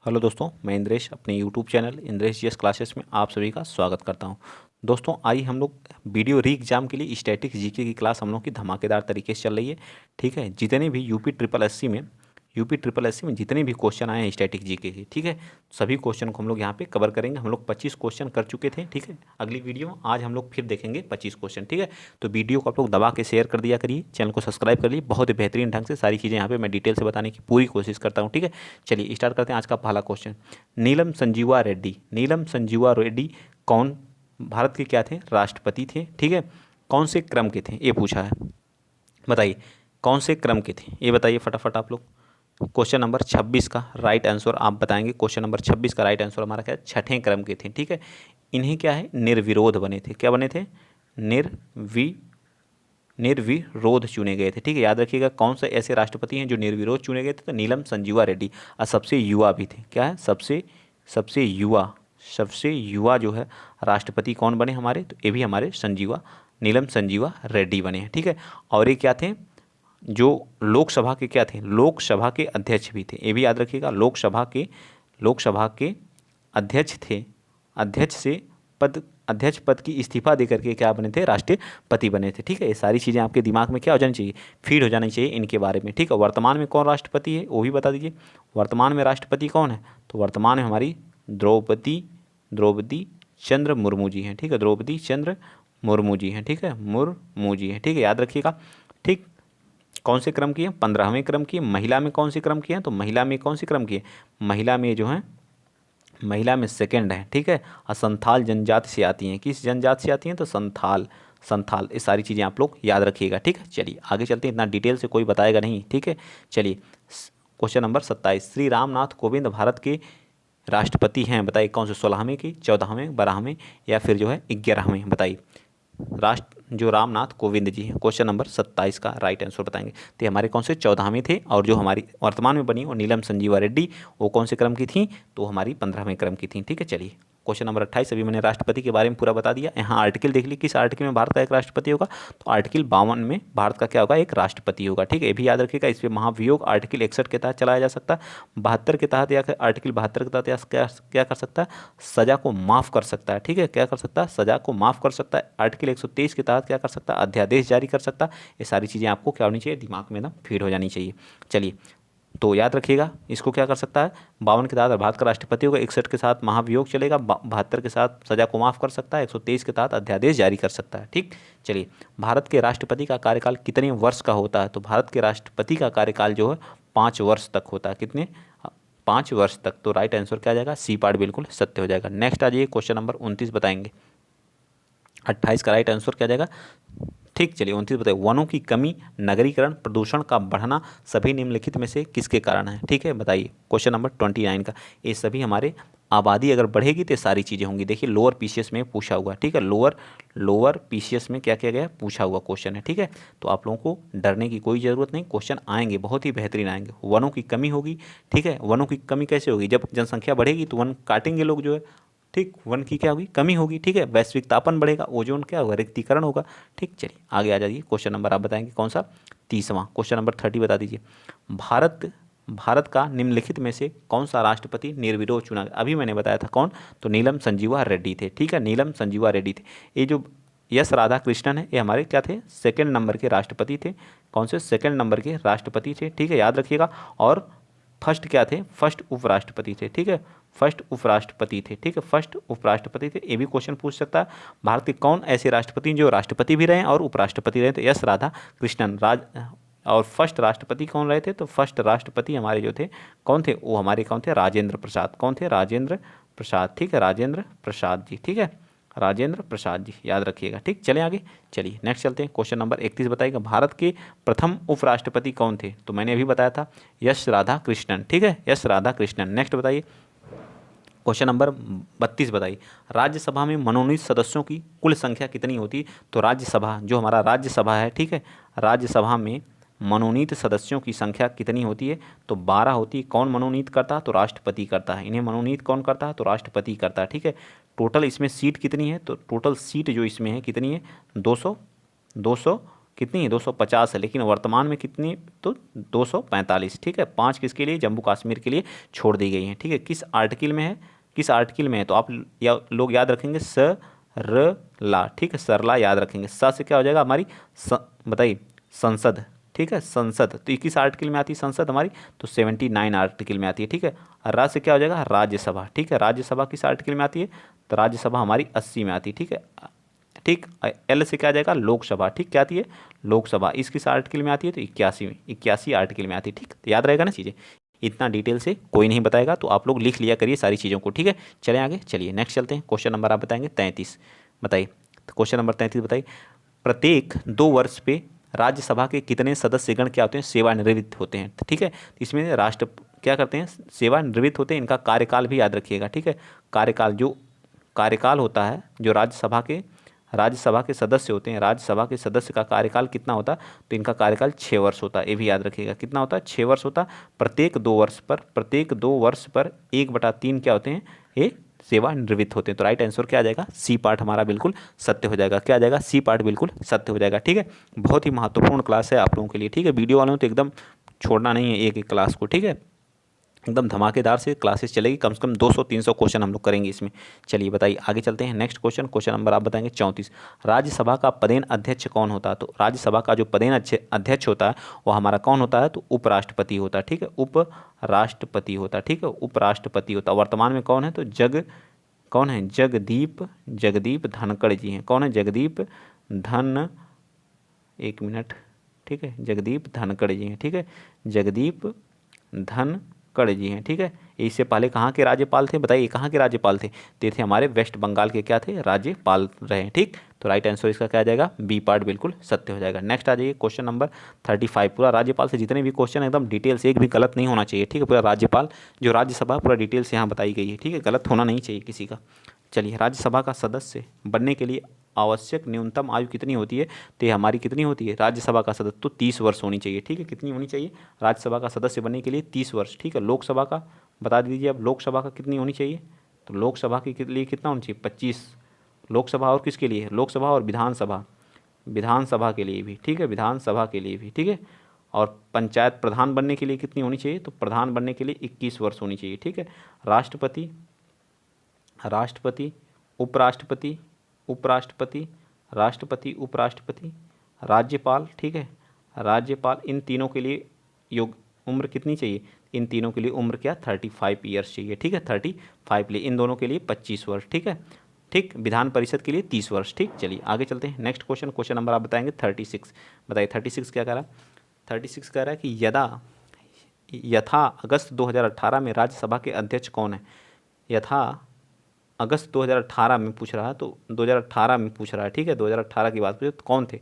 Hello दोस्तों, मैं इंद्रेश अपने YouTube channel Indresh GS classes में आप सभी का स्वागत करता हूं। दोस्तों, आइए हम लोग वीडियो री एग्जाम के लिए स्टैटिक्स जीके की क्लास हम लोग की धमाकेदार तरीके से चल रही है। ठीक है, जितने भी यूपी ट्रिपल एससी में जितने भी क्वेश्चन आए हैं स्टैटिक जीके के, ठीक है, सभी क्वेश्चन को हम लोग यहाँ पे कवर करेंगे। हम लोग 25 क्वेश्चन कर चुके थे। ठीक है, अगली वीडियो में आज हम लोग फिर देखेंगे 25 क्वेश्चन। ठीक है, तो वीडियो को आप लोग दबा के शेयर कर दिया करिए, चैनल को सब्सक्राइब कर लीजिए। बहुत ही बेहतरीन ढंग से सारी चीज़ें यहाँ पे मैं डिटेल से बताने की पूरी कोशिश करता हूँ। ठीक है, चलिए स्टार्ट करते हैं आज का पहला क्वेश्चन। नीलम संजीवा रेड्डी कौन भारत के क्या थे? राष्ट्रपति थे। ठीक है, कौन से क्रम के थे ये पूछा है, बताइए कौन से क्रम के थे ये बताइए फटाफट आप लोग। क्वेश्चन नंबर 26 का राइट आंसर आप बताएंगे। क्वेश्चन नंबर 26 का राइट आंसर हमारा क्या है? छठे क्रम के थे। ठीक है, इन्हें क्या है? निर्विरोध बने थे। क्या बने थे? निर्वि निर्विरोध चुने गए थे। ठीक है, याद रखिएगा कौन से ऐसे राष्ट्रपति हैं जो निर्विरोध चुने गए थे? तो नीलम संजीवा रेड्डी। और सबसे युवा भी थे। क्या है? सबसे सबसे युवा जो है राष्ट्रपति कौन बने हमारे? तो ये भी हमारे नीलम संजीवा रेड्डी बने हैं। ठीक है, और ये क्या थे? जो लोकसभा के क्या थे? लोकसभा के अध्यक्ष भी थे। ये भी याद रखिएगा, लोकसभा के अध्यक्ष थे। अध्यक्ष पद की इस्तीफा देकर के क्या बने थे? राष्ट्रपति बने थे। ठीक है, ये सारी चीज़ें आपके दिमाग में क्या हो जानी चाहिए? फीड हो जानी चाहिए इनके बारे में। ठीक है, वर्तमान में कौन राष्ट्रपति है वो भी बता दीजिए। वर्तमान में राष्ट्रपति कौन है? तो वर्तमान में हमारी द्रौपदी चंद्र मुर्मू जी हैं। ठीक है, द्रौपदी चंद्र मुर्मू जी हैं। ठीक है, मुर्मू जी हैं। ठीक है, याद रखिएगा। ठीक, कौन से क्रम की है? 15वें क्रम की है। महिला में कौन से क्रम की है? तो महिला में कौन सी क्रम की है? महिला में सेकंड है। ठीक है, और संथाल जनजाति से आती हैं। किस जनजाति से आती हैं? तो संथाल। ये सारी चीज़ें आप लोग याद रखिएगा। ठीक है, चलिए आगे चलते हैं। इतना डिटेल से कोई बताएगा नहीं। ठीक है, चलिए क्वेश्चन नंबर 27। श्री रामनाथ कोविंद भारत के राष्ट्रपति हैं। बताइए कौन से? 16वें की, 14वें, 12वें या फिर जो है 11वें? बताइए। जो रामनाथ कोविंद जी हैं। क्वेश्चन नंबर 27 का राइट आंसर बताएंगे। तो ये हमारे कौन से? 14वें थे। और जो हमारी वर्तमान में बनी वो नीलम संजीवा रेड्डी, वो कौन से क्रम की थी? तो हमारी 15वें क्रम की थी। ठीक है, चलिए क्वेश्चन नंबर 28। अभी मैंने राष्ट्रपति के बारे में पूरा बता दिया। यहाँ आर्टिकल देख लीजिए, किस आर्टिकल में भारत का एक राष्ट्रपति होगा? तो आर्टिकल 52 में भारत का क्या होगा? एक राष्ट्रपति होगा। ठीक है, ये भी याद रखिएगा। इस पर महाभियोग आर्टिकल 61 के तहत चलाया जा सकता है। 72 के तहत या आर्टिकल 72 के तहत क्या कर सकता है? सजा को माफ़ कर सकता है। ठीक है, क्या कर सकता है? सजा को माफ़ कर सकता है। आर्टिकल 123 के तहत क्या कर सकता है? अध्यादेश जारी कर सकता है। ये सारी चीज़ें आपको क्या होनी चाहिए? दिमाग में ना फीड हो जानी चाहिए। चलिए, तो याद रखिएगा इसको क्या कर सकता है? 52 के तहत भारत का राष्ट्रपति होगा। 61 के साथ महाभियोग चलेगा। 72 के साथ सजा को माफ़ कर सकता है। 123 के तहत अध्यादेश जारी कर सकता है। ठीक, चलिए भारत के राष्ट्रपति का कार्यकाल कितने वर्ष का होता है? तो भारत के राष्ट्रपति का कार्यकाल जो है 5 वर्ष तक होता है। कितने? 5 वर्ष तक। तो राइट आंसर क्या आ जाएगा? सी पार्ट बिल्कुल सत्य हो जाएगा। नेक्स्ट आ जाइए, क्वेश्चन नंबर 29 बताएंगे। 28 का राइट आंसर क्या आ जाएगा? ठीक, चलिए 29 बताइए। वनों की कमी, नगरीकरण, प्रदूषण का बढ़ना सभी निम्नलिखित में से किसके कारण है? ठीक है, बताइए क्वेश्चन नंबर 29 का। ये सभी हमारे आबादी अगर बढ़ेगी तो सारी चीज़ें होंगी। देखिए लोअर पीसीएस में पूछा हुआ। ठीक है, लोअर पीसीएस में क्या किया गया? पूछा हुआ क्वेश्चन है। ठीक है, तो आप लोगों को डरने की कोई ज़रूरत नहीं। क्वेश्चन आएंगे, बहुत ही बेहतरीन आएंगे। वनों की कमी होगी। ठीक है, वनों की कमी कैसे होगी? जब जनसंख्या बढ़ेगी तो वन काटेंगे लोग जो है। ठीक, वन की क्या होगी? कमी होगी। ठीक है, वैश्विक तापन बढ़ेगा, ओजोन क्या होगा? रिक्तीकरण होगा। ठीक, चलिए आगे आ जाइए। क्वेश्चन नंबर आप बताएंगे कौन सा? 30वां। क्वेश्चन नंबर 30 बता दीजिए। भारत का निम्नलिखित में से कौन सा राष्ट्रपति निर्विरोध चुना गया? अभी मैंने बताया था कौन? तो नीलम संजीवा रेड्डी थे। ठीक है, नीलम संजीवा रेड्डी थे। ये जो एस राधा कृष्णन है, ये हमारे क्या थे? सेकंड नंबर के राष्ट्रपति थे। कौन से? सेकंड नंबर के राष्ट्रपति थे। ठीक है, याद रखिएगा। और फर्स्ट क्या थे? फर्स्ट उपराष्ट्रपति थे। ठीक है, फर्स्ट उपराष्ट्रपति थे। ठीक है, फर्स्ट उपराष्ट्रपति थे। ये भी क्वेश्चन पूछ सकता है। भारत के कौन ऐसे राष्ट्रपति जो राष्ट्रपति भी रहे और उपराष्ट्रपति रहे? तो एस राधा कृष्णन और फर्स्ट राष्ट्रपति कौन रहे थे? तो फर्स्ट राष्ट्रपति हमारे जो थे कौन थे? वो हमारे कौन थे? राजेंद्र प्रसाद। कौन थे? राजेंद्र प्रसाद। ठीक है, राजेंद्र प्रसाद जी। ठीक है, राजेंद्र प्रसाद जी, याद रखिएगा। ठीक, चलें आगे। चलिए नेक्स्ट चलते हैं। क्वेश्चन नंबर 31 बताइएगा। भारत के प्रथम उपराष्ट्रपति कौन थे? तो मैंने अभी बताया था यश राधा कृष्णन। ठीक है, यश राधा कृष्णन। नेक्स्ट बताइए, क्वेश्चन नंबर 32 बताइए। राज्यसभा में मनोनीत सदस्यों की कुल संख्या कितनी होती है? तो राज्यसभा जो हमारा राज्यसभा है, ठीक है, राज्यसभा में मनोनीत सदस्यों की संख्या कितनी होती है? तो 12 होती है। कौन मनोनीत करता है? तो राष्ट्रपति करता है। इन्हें मनोनीत कौन करता है? तो राष्ट्रपति करता है। ठीक है, टोटल इसमें सीट कितनी है? तो टोटल सीट जो इसमें है कितनी है? 200 कितनी है 250 है, लेकिन वर्तमान में कितनी तो 245, ठीक है। 5 किसके लिए, जम्मू कश्मीर के लिए छोड़ दी गई हैं, ठीक है। किस आर्टिकल में है, किस आर्टिकल में है, तो आप लोग याद रखेंगे सरला, ठीक है, सरला याद रखेंगे। स से क्या हो जाएगा हमारी बताइए संसद, ठीक है, संसद, तो 21 आर्टिकल में आती है संसद हमारी, तो 79 आर्टिकल में आती है, ठीक है। रा से क्या हो जाएगा राज्यसभा, ठीक है, राज्यसभा किस आर्टिकल में आती है, तो राज्यसभा हमारी 80 में आती है, ठीक है, ठीक। एल से क्या आ जाएगा लोकसभा, ठीक, क्या आती है लोकसभा, इस किस आर्टिकल में आती है, तो 81 में, 81 आर्टिकल में आती है, ठीक, तो याद रहेगा ना चीज़ें, इतना डिटेल से कोई नहीं बताएगा, तो आप लोग लिख लिया करिए सारी चीज़ों को, ठीक है। चलें आगे, चलिए नेक्स्ट चलते हैं। क्वेश्चन नंबर आप बताएंगे 33, बताइए, तो क्वेश्चन नंबर 33 बताइए, प्रत्येक 2 वर्ष पे राज्यसभा के कितने सदस्यगण क्या होते हैं, सेवानिवृत्त होते हैं, ठीक है। इसमें राष्ट्र क्या करते हैं, सेवानिवृत्त होते हैं, इनका कार्यकाल भी याद रखिएगा, ठीक है। कार्यकाल, जो कार्यकाल होता है, जो राज्यसभा के सदस्य होते हैं, राज्यसभा के सदस्य का कार्यकाल कितना होता है, तो इनका कार्यकाल 6 वर्ष होता है, ये भी याद रखिएगा, कितना होता है 6 वर्ष होता है। प्रत्येक 2 वर्ष पर 1/3 क्या होते हैं, ये सेवानिवृत्त होते हैं। तो राइट आंसर क्या आ जाएगा, सी पार्ट हमारा बिल्कुल सत्य हो जाएगा, क्या आ जाएगा, सी पार्ट बिल्कुल सत्य हो जाएगा, ठीक है। बहुत ही महत्वपूर्ण क्लास है आप लोगों के लिए, ठीक है। वीडियो वालों तो एकदम छोड़ना नहीं है एक एक क्लास को, ठीक है, एकदम धमाकेदार से क्लासेस चलेगी, कम से कम 200-300 क्वेश्चन हम लोग करेंगे इसमें। चलिए बताइए आगे चलते हैं, नेक्स्ट क्वेश्चन, क्वेश्चन नंबर आप बताएंगे 34, राज्यसभा का पदेन अध्यक्ष कौन होता है, तो राज्यसभा का जो पदेन अध्यक्ष होता है वो हमारा कौन होता है, तो उपराष्ट्रपति होता है, ठीक है, उपराष्ट्रपति होता है, ठीक है, उपराष्ट्रपति होता है। वर्तमान में कौन है, तो कौन है, जगदीप धनखड़ जी हैं, कौन है, जगदीप धन, एक मिनट, ठीक है, जगदीप धनखड़ जी हैं, ठीक है, जगदीप धनखड़ जी हैं, ठीक है। इससे पहले कहाँ के राज्यपाल थे, बताइए कहाँ के राज्यपाल थे, तो थे हमारे वेस्ट बंगाल के क्या थे, राज्यपाल रहे हैं, ठीक। तो राइट आंसर इसका क्या आ जाएगा, बी पार्ट बिल्कुल सत्य हो जाएगा। नेक्स्ट आ जाइए क्वेश्चन नंबर 35, पूरा राज्यपाल से जितने भी क्वेश्चन एकदम डिटेल से, एक भी गलत नहीं होना चाहिए, ठीक है। पूरा राज्यपाल जो राज्यसभा पूरा डिटेल से यहाँ बताई गई है, ठीक है, गलत होना नहीं चाहिए किसी का। चलिए, राज्यसभा का सदस्य बनने के लिए आवश्यक न्यूनतम आयु कितनी होती है, तो ये हमारी कितनी होती है, राज्यसभा का सदस्य तो 30 वर्ष होनी चाहिए, ठीक है। कितनी होनी चाहिए, राज्यसभा का सदस्य बनने के लिए 30 वर्ष, ठीक है। लोकसभा का बता दीजिए अब, लोकसभा का कितनी होनी चाहिए, तो लोकसभा के लिए कितना होना चाहिए 25, लोकसभा और किसके लिए, लोकसभा और विधानसभा के लिए भी, ठीक है, विधानसभा के लिए भी, ठीक है। और पंचायत प्रधान बनने के लिए कितनी होनी चाहिए, तो प्रधान बनने के लिए 21 वर्ष होनी चाहिए, ठीक है। राष्ट्रपति, उपराष्ट्रपति, उपराष्ट्रपति, राज्यपाल, ठीक है, राज्यपाल, इन तीनों के लिए उम्र कितनी चाहिए, इन तीनों के लिए उम्र क्या 35 ईयर्स चाहिए, ठीक है, 35 लिए, इन दोनों के लिए 25 वर्ष, ठीक है, ठीक। विधान परिषद के लिए 30 वर्ष, ठीक। चलिए आगे चलते हैं, नेक्स्ट क्वेश्चन, क्वेश्चन नंबर आप बताएंगे 36, बताइए 36 क्या कह रहा है, 36 कह रहा है कि यथा अगस्त 2018 में राज्यसभा के अध्यक्ष कौन है, यथा अगस्त 2018 में पूछ रहा है, तो 2018 में पूछ रहा है, ठीक है, 2018 की बात पूछे तो कौन थे,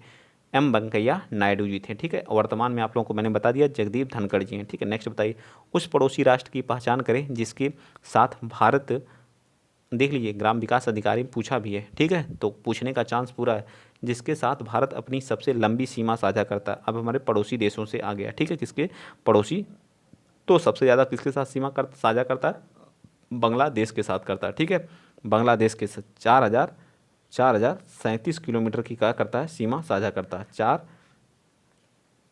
एम वेंकैया नायडू जी थे, ठीक है। वर्तमान में आप लोगों को मैंने बता दिया जगदीप धनखड़ जी हैं, ठीक है। नेक्स्ट बताइए, उस पड़ोसी राष्ट्र की पहचान करें जिसके साथ भारत, देख लीजिए ग्राम विकास अधिकारी पूछा भी है, ठीक है, तो पूछने का चांस पूरा है, जिसके साथ भारत अपनी सबसे लंबी सीमा साझा करता है। अब हमारे पड़ोसी देशों से आ गया, ठीक है, किसके पड़ोसी, तो सबसे ज़्यादा किसके साथ सीमा साझा करता है, बांग्लादेश के साथ करता है, ठीक है। बांग्लादेश के साथ 4037 किलोमीटर की क्या करता है, सीमा साझा करता है,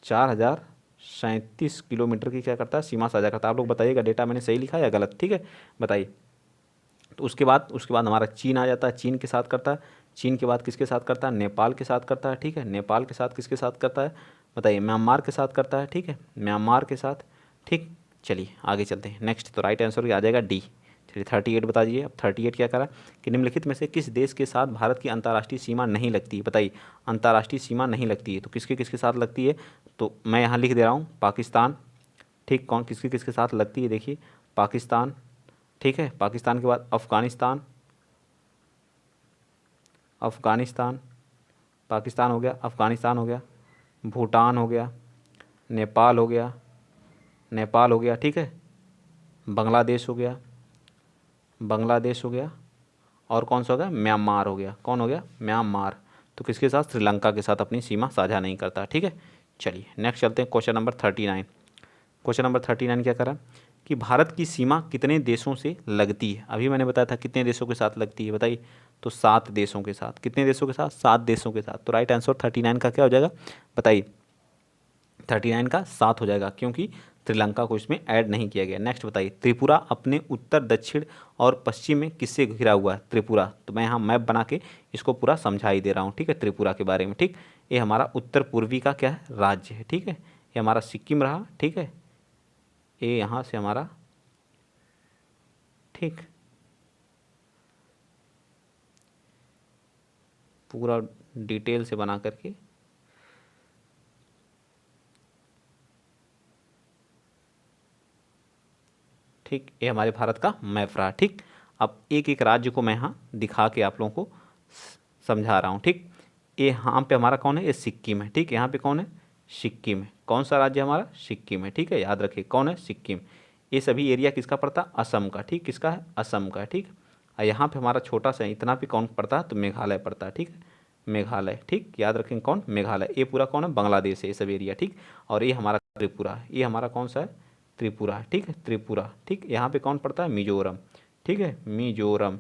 4037 किलोमीटर की क्या करता है, सीमा साझा करता है। आप लोग बताइएगा डेटा मैंने सही लिखा है या गलत, ठीक है, बताइए। तो उसके बाद हमारा चीन आ जाता है, चीन के साथ करता है, चीन के बाद किसके साथ करता है, नेपाल के साथ करता है, ठीक है, नेपाल के साथ किसके साथ करता है, बताइए, म्यांमार के साथ करता है, ठीक है, म्यांमार के साथ, ठीक। चलिए आगे चलते हैं, नेक्स्ट, तो राइट आंसर आ जाएगा डी। चलिए 38 बता दीजिए, अब 38 क्या करा कि निम्नलिखित में से किस देश के साथ भारत की अंतर्राष्ट्रीय सीमा नहीं लगती है, बताइए, अंतर्राष्ट्रीय सीमा नहीं लगती है, तो किसके किसके साथ लगती है, तो मैं यहाँ लिख दे रहा हूँ पाकिस्तान, ठीक, कौन किसके किसके साथ लगती है, देखिए पाकिस्तान, ठीक है, पाकिस्तान के बाद अफ़गानिस्तान, पाकिस्तान हो गया, अफ़गानिस्तान हो गया, भूटान हो गया, नेपाल हो गया, ठीक है, बांग्लादेश हो गया, और कौन सा हो गया, म्यांमार हो गया, कौन हो गया, म्यांमार। तो किसके साथ, श्रीलंका के साथ अपनी सीमा साझा नहीं करता, ठीक है। चलिए नेक्स्ट चलते हैं, क्वेश्चन नंबर 39, क्वेश्चन नंबर 39 क्या करा कि भारत की सीमा कितने देशों से लगती है, अभी मैंने बताया था कितने देशों के साथ लगती है, बताइए, तो 7 देशों के साथ। कितने देशों के साथ? 7 देशों के साथ। तो राइट आंसर 39 का क्या हो जाएगा बताइए? 39 का 7 हो जाएगा, क्योंकि श्रीलंका को इसमें ऐड नहीं किया गया। नेक्स्ट बताइए, त्रिपुरा अपने उत्तर, दक्षिण और पश्चिम में किससे घिरा हुआ है? त्रिपुरा, तो मैं यहाँ मैप बना के इसको पूरा समझा ही दे रहा हूँ, ठीक है, त्रिपुरा के बारे में। ठीक, ये हमारा उत्तर पूर्वी का क्या है? राज्य है। ठीक है, ये हमारा सिक्किम रहा। ठीक है, ये यहाँ से हमारा, ठीक, पूरा डिटेल से बना करके, ठीक, ये हमारे भारत का मैप रहा। ठीक, अब एक एक राज्य को मैं यहाँ दिखा के आप लोगों को समझा रहा हूँ। ठीक, ये यहाँ पे हमारा कौन है? ये सिक्किम है। ठीक, यहाँ पे कौन है? सिक्किम है। कौन सा राज्य हमारा? सिक्किम है। ठीक है, याद रखिए कौन है? सिक्किम। ये सभी एरिया किसका पड़ता है? असम का। ठीक, किसका है? असम का। ठीक, और यहाँ पे हमारा छोटा सा इतना भी कौन पड़ता है? तो मेघालय पड़ता है। ठीक है, मेघालय। ठीक, याद रखेंगे कौन? मेघालय। ये पूरा कौन है? बांग्लादेश है ये सब एरिया। ठीक, और ये हमारा त्रिपुरा है। ये हमारा कौन सा है? त्रिपुरा है। ठीक है, त्रिपुरा। ठीक, यहाँ पे कौन पड़ता है? मिजोरम। ठीक है, मिजोरम।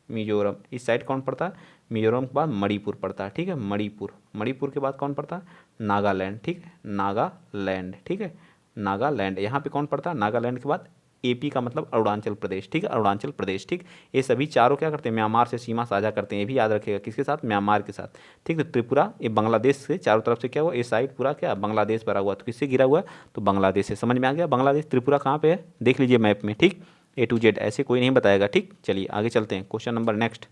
मिजोरम इस साइड कौन पड़ता है? मिजोरम के बाद मणिपुर पड़ता है। ठीक है, मणिपुर। मणिपुर के बाद कौन पड़ता है? नागालैंड। ठीक है, नागालैंड। ठीक है, नागालैंड। यहाँ पे कौन पड़ता है? नागालैंड के बाद एपी का मतलब अरुणाचल प्रदेश। ठीक है, अरुणाचल प्रदेश। ठीक, ये सभी चारों क्या करते हैं? म्यांमार से सीमा साझा करते हैं। ये भी याद रखिएगा, किसके साथ? म्यांमार के साथ। ठीक, तो त्रिपुरा ये बांग्लादेश से चारों तरफ से क्या हुआ? ये साइड पूरा क्या? बांग्लादेश भरा हुआ। तो किससे घिरा हुआ है? तो बांग्लादेश से। समझ में आ गया? बांग्लादेश, त्रिपुरा कहाँ पे है देख लीजिए मैप में। ठीक, A to Z ऐसे कोई नहीं बताएगा। ठीक, चलिए आगे चलते हैं। क्वेश्चन नंबर नेक्स्ट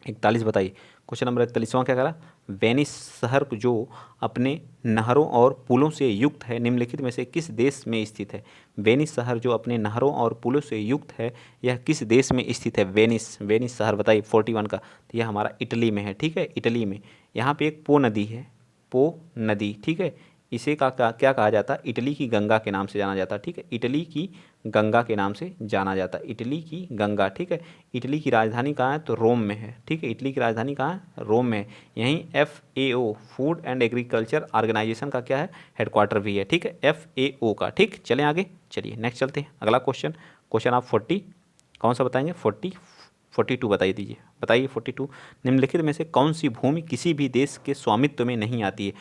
41 बताइए। क्वेश्चन नंबर 41वां क्या करा? वेनिस शहर जो अपने नहरों और पुलों से युक्त है, निम्नलिखित में से किस देश में स्थित है? वेनिस शहर जो अपने नहरों और पुलों से युक्त है, यह किस देश में स्थित है? वेनिस, वेनिस शहर बताइए 41 का। तो यह हमारा इटली में है। ठीक है, इटली में। यहाँ पे एक पो नदी है, पो नदी। ठीक है, इसे क्या कहा जाता है? इटली की गंगा के नाम से जाना जाता है। ठीक है, इटली की गंगा के नाम से जाना जाता है, इटली की गंगा। ठीक है, इटली की राजधानी कहाँ है? तो रोम में है। ठीक है, इटली की राजधानी कहाँ है? रोम में है। यहीं FAO food and agriculture organisation का क्या है? हेडक्वार्टर भी है। ठीक है, FAO का। ठीक, चलें आगे। चलिए नेक्स्ट चलते हैं। अगला क्वेश्चन, क्वेश्चन आप 40 कौन सा बताएंगे? 42 बताइए दीजिए। बताइए 42, निम्नलिखित में से कौन सी भूमि किसी भी देश के स्वामित्व में नहीं आती है?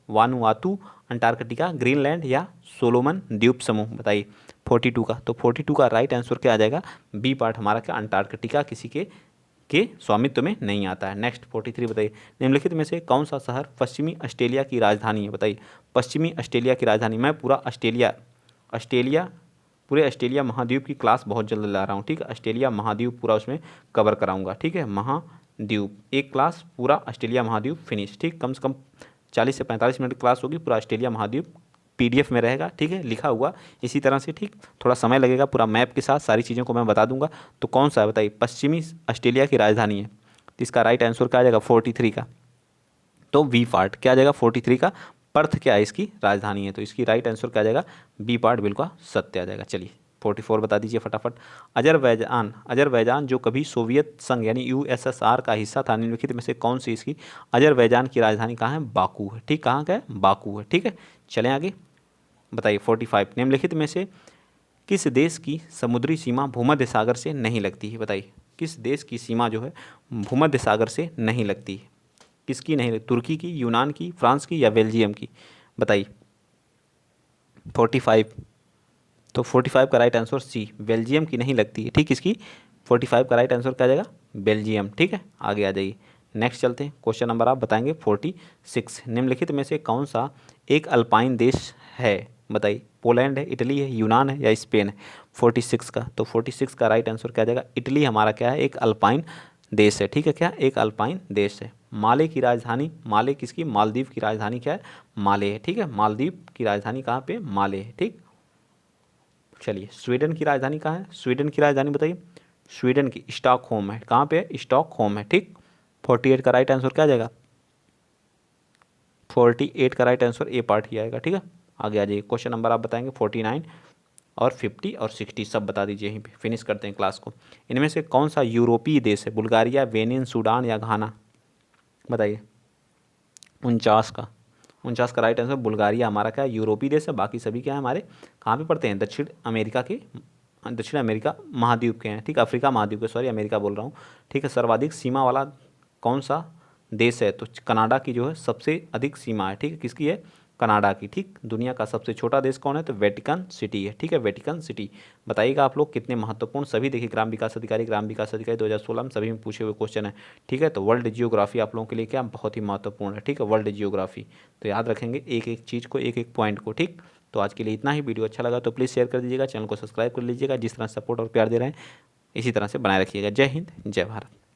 वानुआतू, अंटार्कटिका, ग्रीनलैंड या सोलोमन द्वीप समूह? बताइए 42 का। तो 42 का राइट आंसर क्या आ जाएगा? बी पार्ट हमारा क्या? अंटार्कटिका किसी के स्वामित्व में नहीं आता है। नेक्स्ट 43 बताइए, निम्नलिखित में से कौन सा शहर पश्चिमी ऑस्ट्रेलिया की राजधानी है? बताइए पश्चिमी ऑस्ट्रेलिया की राजधानी। मैं पूरा ऑस्ट्रेलिया पूरे ऑस्ट्रेलिया महाद्वीप की क्लास बहुत जल्द ला रहा हूँ। ठीक है, ऑस्ट्रेलिया महाद्वीप पूरा उसमें कवर कराऊंगा। ठीक है, महाद्वीप एक क्लास पूरा ऑस्ट्रेलिया महाद्वीप फिनिश। ठीक, कम से कम 40 से 45 मिनट क्लास होगी, पूरा ऑस्ट्रेलिया महाद्वीप PDF में रहेगा। ठीक है, लिखा हुआ इसी तरह से। ठीक, थोड़ा समय लगेगा, पूरा मैप के साथ सारी चीज़ों को मैं बता दूंगा। तो कौन सा है बताइए? पश्चिमी ऑस्ट्रेलिया की राजधानी है। तो इसका राइट आंसर क्या आ जाएगा? 43 का। तो बी पार्ट क्या आ जाएगा? 43 का। पर्थ क्या है? इसकी राजधानी है। तो इसकी राइट आंसर क्या आ जाएगा? बी पार्ट बिल्कुल सत्य आ जाएगा। चलिए 44 बता दीजिए फटाफट। अजरबैजान, अजरबैजान जो कभी सोवियत संघ यानी USSR का हिस्सा था, निम्नलिखित में से कौन सी इसकी अजरबैजान की राजधानी कहाँ है? बाकू है। ठीक, कहाँ का है? बाकू है। ठीक है, चलें आगे। बताइए 45, निम्नलिखित में से किस देश की समुद्री सीमा भूमध्य सागर से नहीं लगती है? बताइए किस देश की सीमा जो है भूमध्य सागर से नहीं लगती है? किसकी नहीं लगती? तुर्की की, यूनान की, फ्रांस की या बेल्जियम की? बताइए 45। तो 45 का राइट आंसर सी, बेल्जियम की नहीं लगती है। ठीक, इसकी 45 का राइट आंसर क्या आ जाएगा? बेल्जियम। ठीक है, आगे आ जाइए। नेक्स्ट चलते हैं। क्वेश्चन नंबर आप बताएंगे 46, निम्नलिखित में से कौन सा एक अल्पाइन देश है? बताइए पोलैंड है, इटली है, यूनान है या स्पेन है? 46 का। तो 46 का राइट आंसर क्या आ जाएगा? इटली हमारा क्या है? एक अल्पाइन देश है। ठीक है, क्या? एक अल्पाइन देश है। माले की राजधानी, माले किसकी? मालदीव की राजधानी क्या है? माले है। ठीक है, मालदीव की राजधानी कहाँ पे? माले है। ठीक, चलिए स्वीडन की राजधानी कहाँ है? स्वीडन की राजधानी बताइए। स्वीडन की स्टॉकहोम है। कहाँ पे है? स्टॉकहोम है। ठीक, 48 का राइट आंसर क्या आ जाएगा? 48 का राइट आंसर ए पार्ट ही आएगा। ठीक है, आगे आ जाइए। क्वेश्चन नंबर आप बताएंगे 49 और 50 और 60 सब बता दीजिए। यहीं पे फिनिश करते हैं क्लास को। इनमें से कौन सा यूरोपीय देश है? बुल्गारिया, बेनिन, सूडान या घाना? बताइए 49 का राइट आंसर बुल्गारिया हमारा क्या है? यूरोपीय देश है। बाकी सभी क्या है हमारे? कहाँ पे पड़ते हैं? दक्षिण अमेरिका के दक्षिण अमेरिका महाद्वीप के हैं, ठीक है, अफ्रीका महाद्वीप के, सॉरी अमेरिका बोल रहा हूँ, ठीक है। सर्वाधिक सीमा वाला कौन सा देश है? तो कनाडा की जो है सबसे अधिक सीमा है, ठीक है, किसकी है? कनाडा की, ठीक। दुनिया का सबसे छोटा देश कौन है? तो वेटिकन सिटी है, ठीक है, वेटिकन सिटी। बताइएगा आप लोग कितने महत्वपूर्ण, सभी देखिए ग्राम विकास अधिकारी 2016 में सभी में पूछे हुए क्वेश्चन है, ठीक है। तो वर्ल्ड जियोग्राफी आप लोगों के लिए क्या बहुत ही महत्वपूर्ण है, ठीक है, वर्ल्ड जियोग्राफी। तो याद रखेंगे एक एक चीज़ को, एक एक पॉइंट को, ठीक। तो आज के लिए इतना ही। वीडियो अच्छा लगा तो प्लीज़ शेयर कर दीजिएगा, चैनल को सब्सक्राइब कर लीजिएगा। जिस तरह सपोर्ट और प्यार दे रहे हैं इसी तरह से बनाए रखिएगा। जय हिंद, जय भारत।